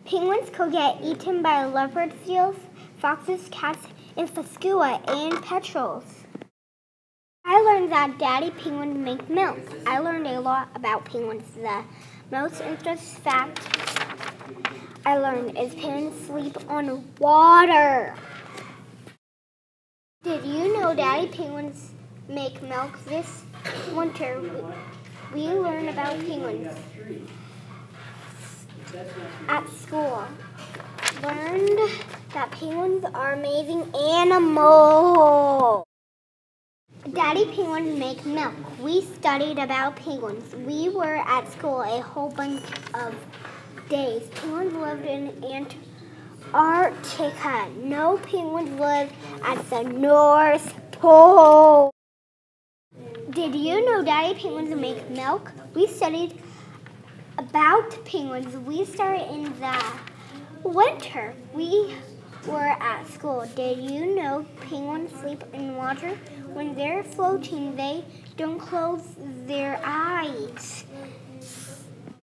Penguins could get eaten by leopard seals, foxes, cats, and phascua and petrels. I learned that daddy penguins make milk. I learned a lot about penguins. The most interesting fact I learned is penguins sleep on water. Did you know daddy penguins make milk? This winter we learned about penguins at school. Learned that penguins are amazing animals. Daddy penguins make milk. We studied about penguins. We were at school a whole bunch of days. Penguins lived in Antarctica. No penguins live at the North Pole. Did you know daddy penguins make milk? We studied about penguins. We started in the winter. We were at school. Did you know penguins sleep in water? When they're floating, they don't close their eyes.